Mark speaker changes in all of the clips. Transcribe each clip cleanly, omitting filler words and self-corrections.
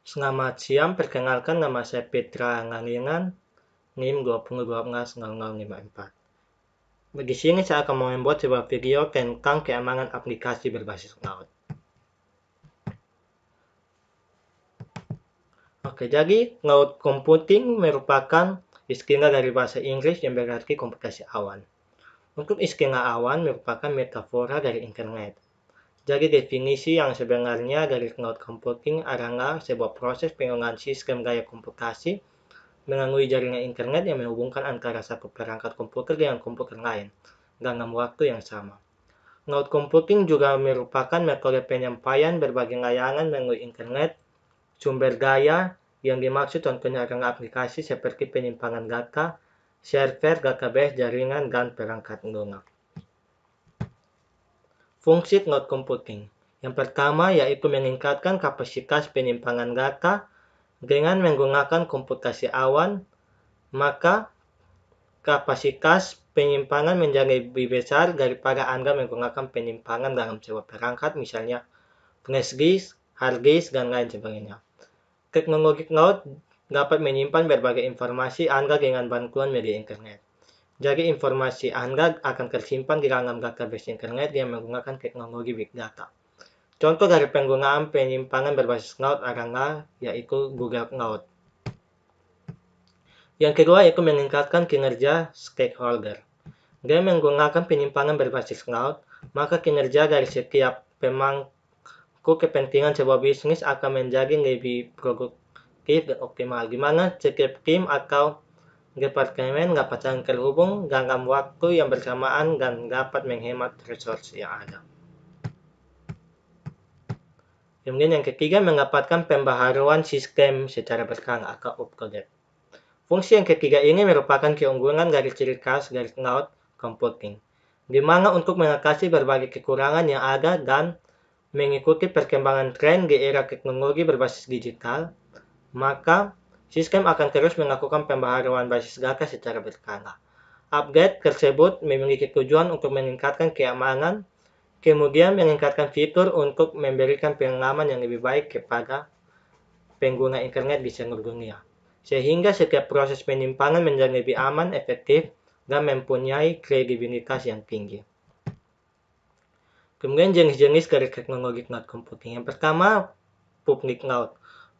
Speaker 1: Selamat siang, perkenalkan nama saya Petra Ngalingan, NIM 20120054. Di sini saya akan membuat sebuah video tentang keamanan aplikasi berbasis cloud. Oke, jadi cloud computing merupakan istilah dari bahasa Inggris yang berarti komputasi awan. Untuk istilah awan merupakan metafora dari internet. Jadi definisi yang sebenarnya dari cloud computing adalah sebuah proses penggunaan sistem gaya komputasi melalui jaringan internet yang menghubungkan antara satu perangkat komputer dengan komputer lain dalam waktu yang sama. Cloud computing juga merupakan metode penyampaian berbagai layanan melalui internet, sumber daya yang dimaksud contohnya adalah aplikasi seperti penyimpanan data, server, database, jaringan, dan perangkat lunak. Fungsi cloud computing. Yang pertama yaitu meningkatkan kapasitas penyimpanan data dengan menggunakan komputasi awan, maka kapasitas penyimpanan menjadi lebih besar daripada Anda menggunakan penyimpanan dalam sebuah perangkat, misalnya flash disk, hard disk, dan lain sebagainya. Teknologi cloud dapat menyimpan berbagai informasi Anda dengan bantuan media internet. Jadi informasi Anda akan tersimpan di dalam database internet yang menggunakan teknologi big data. Contoh dari penggunaan penyimpanan berbasis cloud adalah yaitu Google Cloud. Yang kedua yaitu meningkatkan kinerja stakeholder. Dengan menggunakan penyimpanan berbasis cloud, maka kinerja dari setiap pemangku kepentingan sebuah bisnis akan menjadi lebih produktif dan optimal, di mana setiap tim atau departemen dapat saling terhubung dalam waktu yang bersamaan dan dapat menghemat resource yang ada. Kemudian yang ketiga, mendapatkan pembaharuan sistem secara berkala atau upgrade. Fungsi yang ketiga ini merupakan keunggulan dari ciri khas dari cloud computing, di mana untuk mengatasi berbagai kekurangan yang ada dan mengikuti perkembangan tren di era teknologi berbasis digital, maka sistem akan terus melakukan pembaharuan basis data secara berkala. Upgrade tersebut memiliki tujuan untuk meningkatkan keamanan, kemudian meningkatkan fitur untuk memberikan pengalaman yang lebih baik kepada pengguna internet di seluruh dunia, sehingga setiap proses penyimpanan menjadi lebih aman, efektif, dan mempunyai kredibilitas yang tinggi. Kemudian jenis-jenis dari teknologi cloud computing. Yang pertama, public cloud.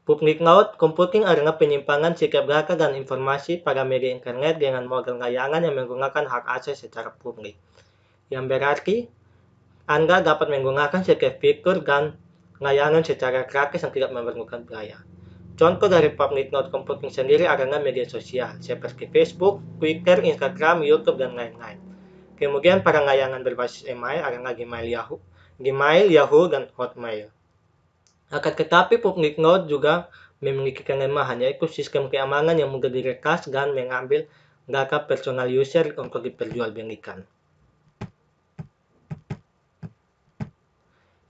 Speaker 1: Public cloud computing adalah penyimpanan setiap data dan informasi pada media internet dengan model layanan yang menggunakan hak akses secara publik. Yang berarti, Anda dapat menggunakan setiap fitur dan layanan secara gratis yang tidak memerlukan biaya. Contoh dari public cloud computing sendiri adalah media sosial, seperti Facebook, Twitter, Instagram, YouTube, dan lain-lain. Kemudian para layanan berbasis email adalah Gmail, Yahoo, dan Hotmail. Akan tetapi public cloud juga memiliki kelemahan, yaitu sistem keamanan yang mudah diretas dan mengambil data personal user untuk diperjualbelikan.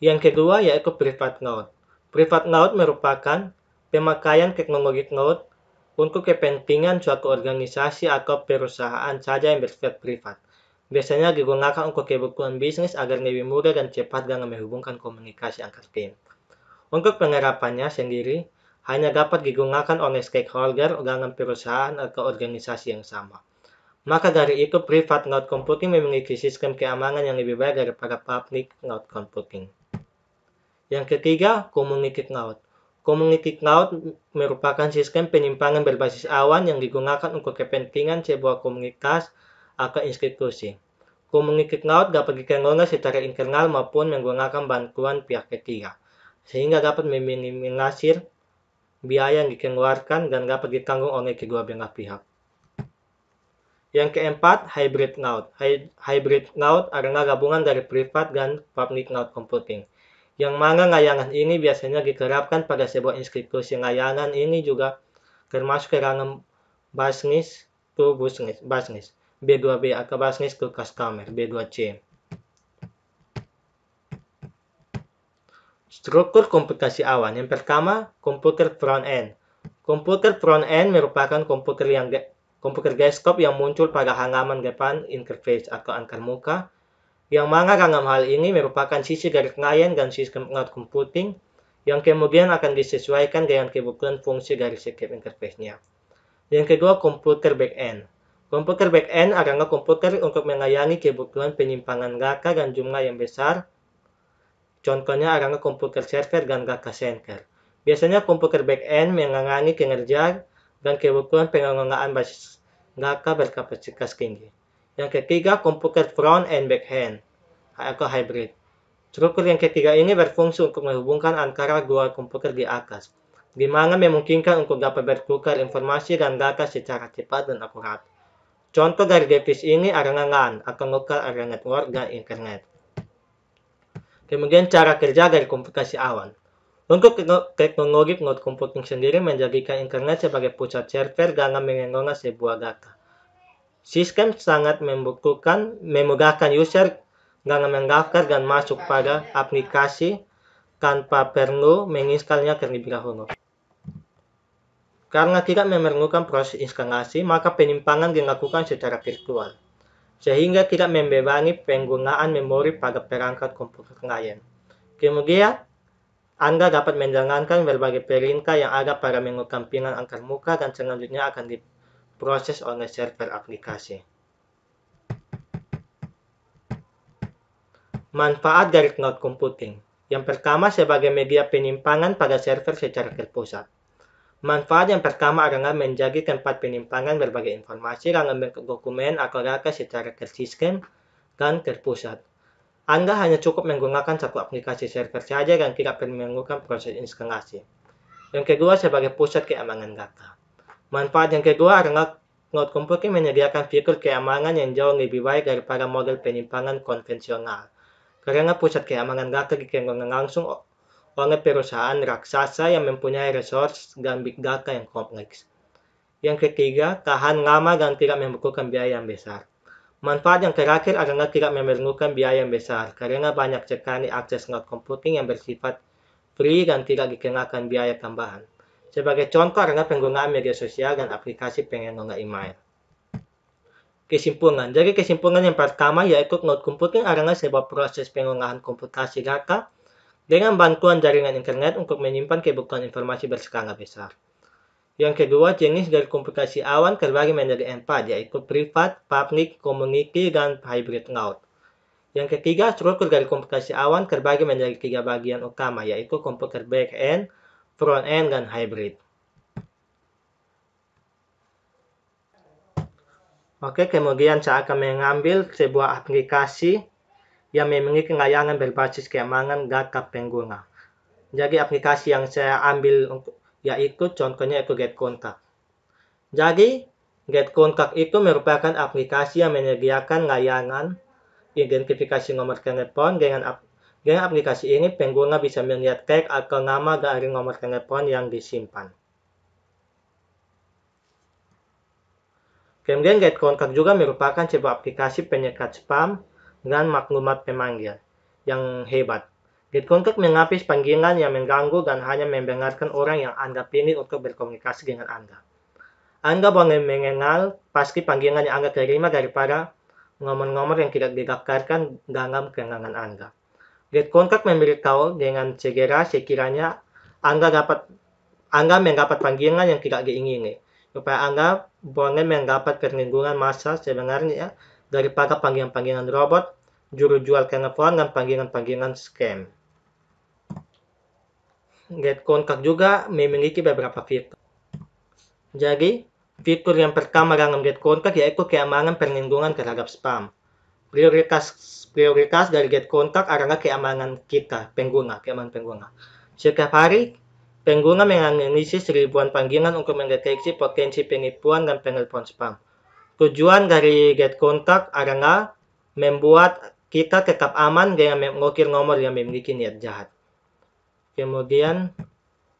Speaker 1: Yang kedua yaitu private cloud. Private cloud merupakan pemakaian teknologi cloud untuk kepentingan suatu organisasi atau perusahaan saja yang bersifat privat. Biasanya digunakan untuk kebutuhan bisnis agar lebih mudah dan cepat dalam menghubungkan komunikasi antar tim. Untuk penerapannya sendiri, hanya dapat digunakan oleh stakeholder dalam perusahaan atau organisasi yang sama. Maka dari itu, private cloud computing memiliki sistem keamanan yang lebih baik daripada public cloud computing. Yang ketiga, community cloud. Community cloud merupakan sistem penyimpanan berbasis awan yang digunakan untuk kepentingan sebuah komunitas atau institusi. Community cloud dapat dikelola secara internal maupun menggunakan bantuan pihak ketiga, sehingga dapat meminimalisir biaya yang dikeluarkan dan dapat ditanggung oleh kedua belah pihak. Yang keempat, hybrid cloud. Hybrid cloud adalah gabungan dari private dan public cloud computing, yang mana layanan ini biasanya diterapkan pada sebuah institusi. Layanan ini juga termasuk ke dalam business to business, B2B atau business to customer, B2C. Struktur komputasi awan. Yang pertama, komputer front-end. Komputer front-end merupakan komputer desktop yang muncul pada halaman depan interface atau antarmuka, yang mana dalam hal ini merupakan sisi dari klien dan sistem cloud computing yang kemudian akan disesuaikan dengan kebutuhan fungsi dari setiap interface-nya. Yang kedua, komputer back-end. Komputer back-end adalah komputer untuk melayani kebutuhan penyimpangan data dan jumlah yang besar. Contohnya adalah komputer server dan data center. Biasanya komputer back-end menangani kinerja dan kebutuhan pengelolaan basis data berkapasitas tinggi. Yang ketiga, komputer front and back-end atau hybrid. Struktur yang ketiga ini berfungsi untuk menghubungkan antara dua komputer di atas, di mana memungkinkan untuk dapat bertukar informasi dan data secara cepat dan akurat. Contoh dari divisi ini adalah LAN atau Local Area Network dan Internet. Kemudian cara kerja dari komputasi awan. Untuk teknologi cloud computing sendiri menjadikan internet sebagai pusat server dalam mengelola sebuah data. Sistem sangat memudahkan user dalam mendaftar dan masuk pada aplikasi tanpa perlu menginstalnya terlebih dahulu. Karena tidak memerlukan proses instalasi, maka penyimpangan dilakukan secara virtual, sehingga tidak membebani penggunaan memori pada perangkat komputer lain. Kemudian, Anda dapat menjalankan berbagai perintah yang ada pada menu tampilan antarmuka dan selanjutnya akan diproses oleh server aplikasi. Manfaat dari cloud computing. Yang pertama, sebagai media penyimpangan pada server secara terpusat. Manfaat yang pertama adalah menjadi tempat penyimpangan berbagai informasi dalam bentuk dokumen atau data secara tersistem dan terpusat. Anda hanya cukup menggunakan satu aplikasi server saja dan tidak perlu melakukan proses instalasi. Yang kedua, sebagai pusat keamanan data. Manfaat yang kedua adalah cloud computing menyediakan fitur keamanan yang jauh lebih baik daripada model penyimpangan konvensional. Karena pusat keamanan data dikelola langsung oleh perusahaan raksasa yang mempunyai resource dan big data yang kompleks. Yang ketiga, tahan lama dan tidak membutuhkan biaya yang besar. Manfaat yang terakhir adalah tidak memerlukan biaya yang besar, karena banyak sekali akses cloud computing yang bersifat free dan tidak dikenakan biaya tambahan. Sebagai contoh adalah penggunaan media sosial dan aplikasi pengelola email. Kesimpulan. Jadi kesimpulan yang pertama yaitu cloud computing adalah sebuah proses pengolahan komputasi data dengan bantuan jaringan internet untuk menyimpan kebutuhan informasi berskala besar. Yang kedua, jenis dari komputasi awan terbagi menjadi 4, yaitu privat, public, community, dan hybrid cloud. Yang ketiga, struktur dari komputasi awan terbagi menjadi 3 bagian utama, yaitu komputer back-end, front-end, dan hybrid. Oke, kemudian saya akan mengambil sebuah aplikasi yang memiliki layanan berbasis keamanan data pengguna. Jadi aplikasi yang saya ambil yaitu contohnya itu GetContact. Jadi GetContact itu merupakan aplikasi yang menyediakan layanan identifikasi nomor telepon. Dengan aplikasi ini pengguna bisa melihat tag atau nama dari nomor telepon yang disimpan. Kemudian GetContact juga merupakan sebuah aplikasi penyekat spam dan maklumat pemanggil yang hebat. GetContact menghapus panggilan yang mengganggu dan hanya mendengarkan orang yang Anda pilih untuk berkomunikasi dengan Anda. Anda boleh mengenal pasti panggilan yang Anda terima daripada nomor-nomor yang tidak didaftarkan dalam kenalan Anda. GetContact memberitahu dengan segera sekiranya Anda mendapat panggilan yang tidak diingini, supaya Anda boleh mendapat perlindungan massa sebenarnya daripada panggilan-panggilan robot, juru jual telepon, dan panggilan-panggilan scam. GetContact juga memiliki beberapa fitur. Jadi, fitur yang pertama dalam GetContact yaitu keamanan perlindungan terhadap spam. Prioritas dari GetContact adalah keamanan kita, keamanan pengguna. Setiap hari, pengguna menganalisis ribuan panggilan untuk mendeteksi potensi penipuan dan penelpon spam. Tujuan dari GetContact adalah membuat kita tetap aman dengan memblokir nomor yang memiliki niat jahat. Kemudian,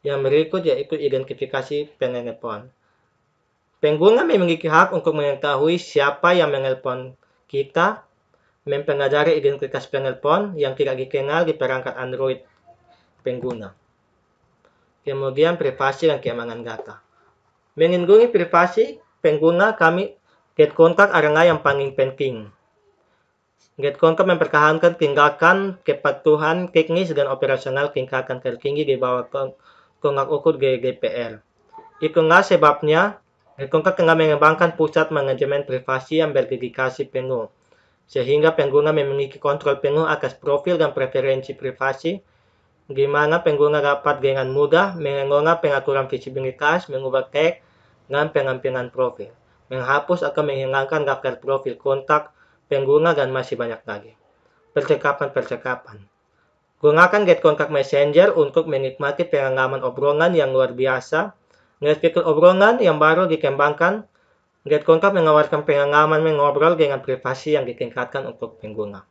Speaker 1: yang berikut yaitu identifikasi penelepon. Pengguna memiliki hak untuk mengetahui siapa yang menelpon kita, mempelajari identitas penelpon yang tidak dikenal di perangkat Android pengguna. Kemudian, privasi dan keamanan data. Melindungi privasi pengguna GetContact adalah yang paling penting. GetConcap mempertahankan tindakan kepatuhan teknis dan operasional tingkatan tertinggi di bawah tonggak ukur GDPR. Itulah sebabnya GetConcap tengah mengembangkan pusat manajemen privasi yang berdedikasi penuh, sehingga pengguna memiliki kontrol penuh atas profil dan preferensi privasi, di mana pengguna dapat dengan mudah mengelola pengaturan visibilitas, mengubah tag, dan penampilan profil, menghapus atau menghilangkan daftar profil kontak pengguna, dan masih banyak lagi. Percakapan-percakapan. Gunakan GetContact Messenger untuk menikmati pengalaman obrolan yang luar biasa. Dengan fitur obrolan yang baru dikembangkan, GetContact menawarkan pengalaman mengobrol dengan privasi yang ditingkatkan untuk pengguna.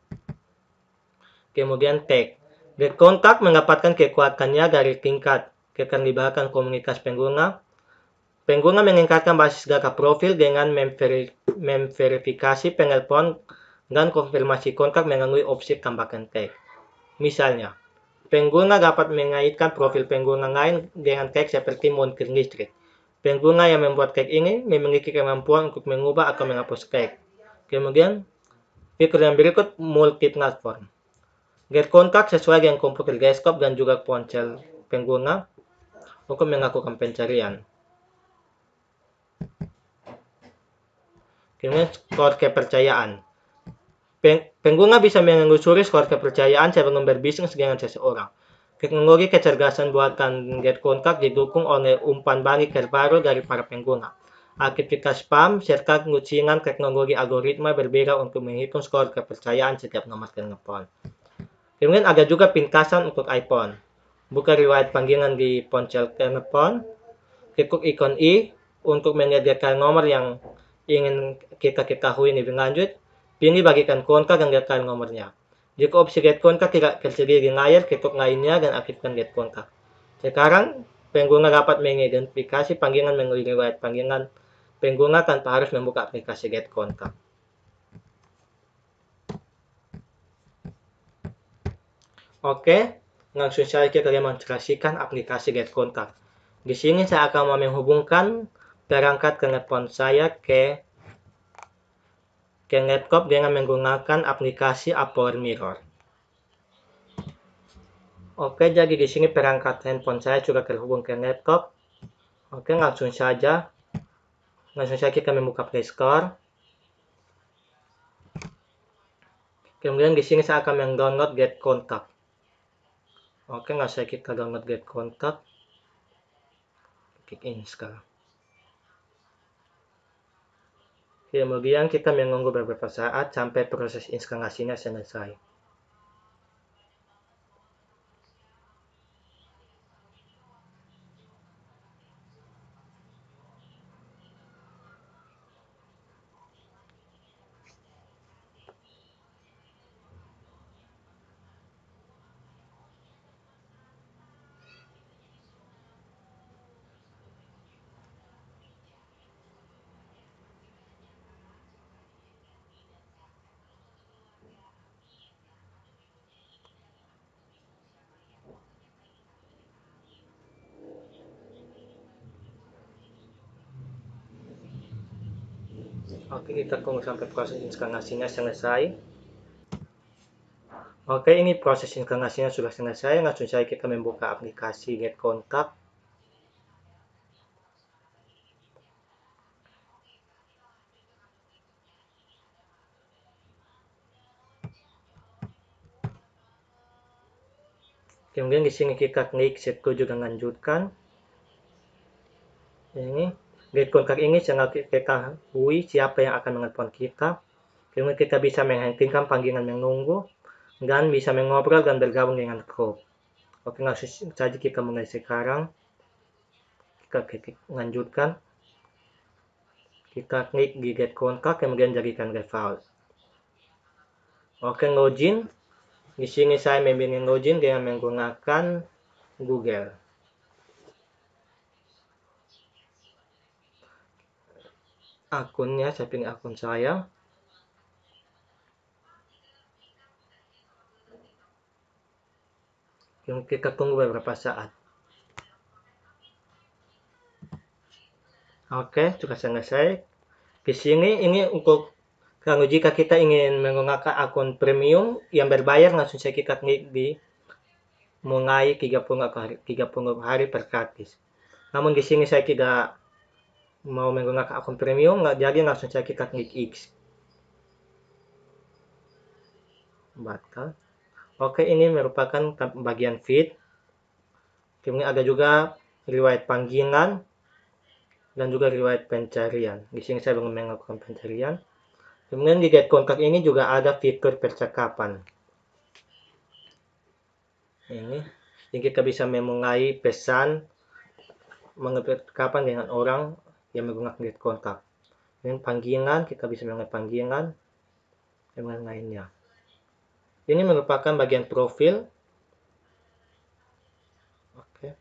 Speaker 1: Kemudian tag. GetContact mendapatkan kekuatannya dari tingkat keterlibatan komunitas pengguna. Pengguna meningkatkan basis data profil dengan memverifikasi penelpon dan konfirmasi kontak melalui opsi tambahkan tag. Misalnya, pengguna dapat mengaitkan profil pengguna lain dengan tag seperti montir listrik. Pengguna yang membuat tag ini memiliki kemampuan untuk mengubah atau menghapus tag. Kemudian, fitur yang berikut multi-platform. GetContact sesuai dengan komputer desktop dan juga ponsel pengguna untuk melakukan pencarian. Kemudian, skor kepercayaan. Pengguna bisa menelusuri skor kepercayaan sebelum berbisnis dengan seseorang. Teknologi kecerdasan buatan GetContact didukung oleh umpan balik terbaru dari para pengguna. Aktivitas spam serta lucingan teknologi algoritma berbeda untuk menghitung skor kepercayaan setiap nomor telepon. Kemudian ada juga pintasan untuk iPhone. Buka riwayat panggilan di ponsel telepon, klik ikon i untuk menyediakan nomor yang ingin kita ketahui lebih lanjut. Pilih bagikan kontak dan daftar nomornya. Jika opsi Get Kontak tidak tersedia di layar, ketuk lainnya dan aktifkan Get Kontak. Sekarang, pengguna dapat mengidentifikasi panggilan melalui riwayat panggilan pengguna tanpa harus membuka aplikasi Get Kontak. Oke, langsung saja kita demonstrasikan aplikasi Get Kontak. Di sini saya akan menghubungkan perangkat telepon saya ke laptop dengan menggunakan aplikasi Apple Mirror. Oke, jadi di sini perangkat handphone saya sudah terhubung ke laptop. Oke, langsung saja kita membuka Play Store. Kemudian di sini saya akan mendownload Get Kontak. Oke, langsung saja kita download Get Kontak. Klik install. Kemudian kita menunggu beberapa saat sampai proses instalasinya selesai. Oke, kita tunggu sampai proses instalasinya selesai. Oke, ini proses instalasinya sudah selesai. Langsung saja kita membuka aplikasi Get Kontak. Kemudian di sini kita klik setuju dan lanjutkan. Ini Get Kontak ini sangat ketahui siapa yang akan menelpon kita. Kemudian kita bisa menghentikan panggilan menunggu dan bisa mengobrol dan bergabung dengan grup. Oke, langsung saja kita mulai sekarang. Kita klik lanjutkan. Kita klik di Get Kontak, kemudian jadikan default. Oke, login. Di sini saya memilih login dengan menggunakan Google. Akunnya, saya pilih akun saya. Kita tunggu beberapa saat. Oke, sudah selesai. Di sini ini untuk Kalau jika kita ingin menggunakan akun premium yang berbayar, langsung saja kita klik di mulai 30 hari per gratis. Namun di sini saya tidak mau menggunakan akun premium, jadi langsung saja kita klik X. Batal. Oke, ini merupakan bagian feed. Kemudian ada juga riwayat panggilan dan juga riwayat pencarian. Di sini saya belum melakukan pencarian. Kemudian di Get Kontak ini juga ada fitur percakapan. Ini kita bisa memulai pesan percakapan dengan orang yang menggunakan Get Kontak. Dengan panggilan, kita bisa memulai panggilan dan lainnya. Ini merupakan bagian profil. Oke.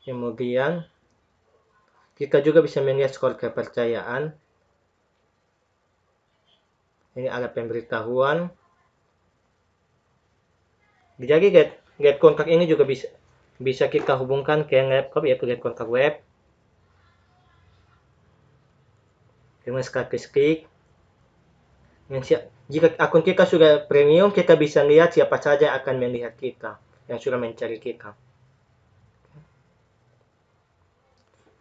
Speaker 1: Kemudian kita juga bisa melihat skor kepercayaan. Ini ada pemberitahuan. Jadi Get Kontak ini juga bisa kita hubungkan ke laptop, yaitu Get Kontak web. Dengan klik. Jika akun kita sudah premium, kita bisa lihat siapa saja yang akan melihat kita, yang sudah mencari kita.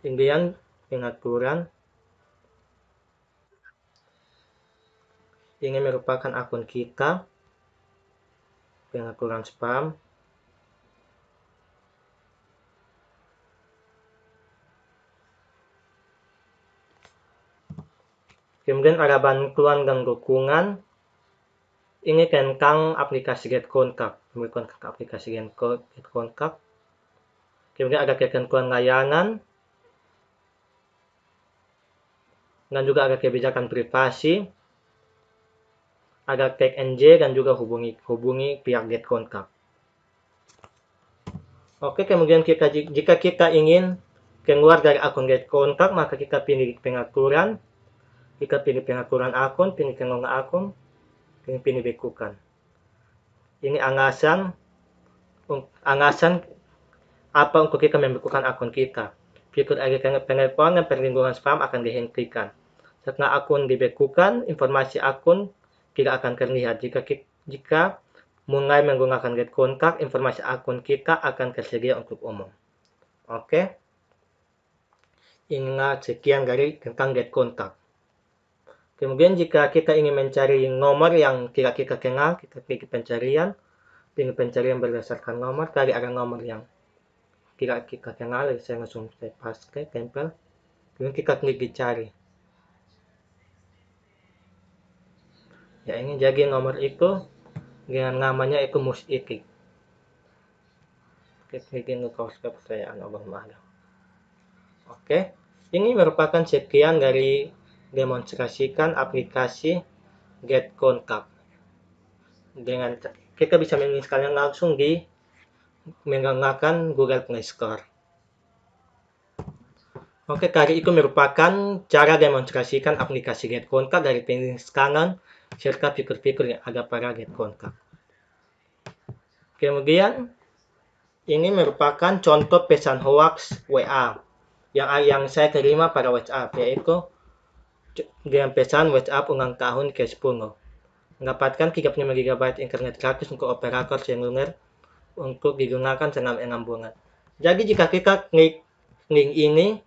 Speaker 1: Kemudian pengaturan. Ini merupakan akun kita. Pengaturan spam. Kemudian ada bantuan dan dukungan. Ini tentang aplikasi Get Kontak. Aplikasi Get Kontak. Kemudian ada ketentuan layanan. Dan juga ada kebijakan privasi. Ada tag NJ dan juga hubungi pihak Get Kontak. Oke, kemudian jika kita ingin keluar dari akun Get Kontak, maka kita pilih pengaturan. Kita pilih pengaturan akun, pilih kelola akun, pilih bekukan. Ini alasan apa untuk kita membekukan akun kita. Fitur pengaturan dan perlindungan spam akan dihentikan. Setelah akun dibekukan, informasi akun tidak akan terlihat. Jika mulai menggunakan Get Kontak, informasi akun kita akan tersedia untuk umum. Oke. Inilah sekian dari tentang Get Kontak. Kemudian jika kita ingin mencari nomor yang tidak kita kenal, kita klik pencarian. Pilih pencarian berdasarkan nomor. Tadi ada nomor yang tidak kita kenal, jadi saya langsung paste, tempel. Kemudian kita klik dicari. Ya, ini jadi nomor itu dengan namanya itu Musitik. Klik kaos kepercayaan Allah Maha. Oke, ini merupakan sekian dari demonstrasikan aplikasi Get Kontak. Dengan kita bisa menginstalnya langsung di menggunakan Google Play Store. Oke, tadi itu merupakan cara demonstrasikan aplikasi Get Kontak dari jenis kanan serta fitur-fitur yang ada pada Get Kontak. Kemudian ini merupakan contoh pesan hoax WA yang saya terima pada WhatsApp, yaitu dengan pesan WhatsApp ulang tahun ke-10. Mendapatkan 35 GB internet gratis untuk operator seluler untuk digunakan selama 6 bulan. Jadi jika kita klik link ini,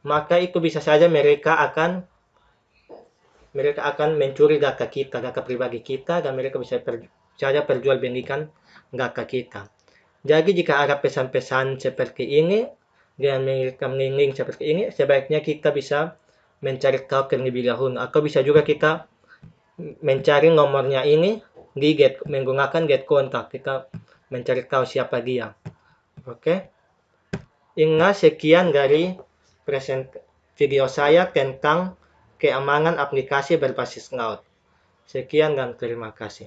Speaker 1: maka itu bisa saja mereka akan mencuri data kita, data pribadi kita, dan mereka bisa saja perjualbelikan data kita. Jadi jika ada pesan-pesan seperti ini, dengan mengirimkan link seperti ini, sebaiknya kita bisa mencari tahu terlebih dahulu, atau bisa juga kita mencari nomornya ini di menggunakan Get Kontak. Kita mencari tahu siapa dia. Oke. Inilah sekian dari video saya tentang keamanan aplikasi berbasis cloud. Sekian dan terima kasih.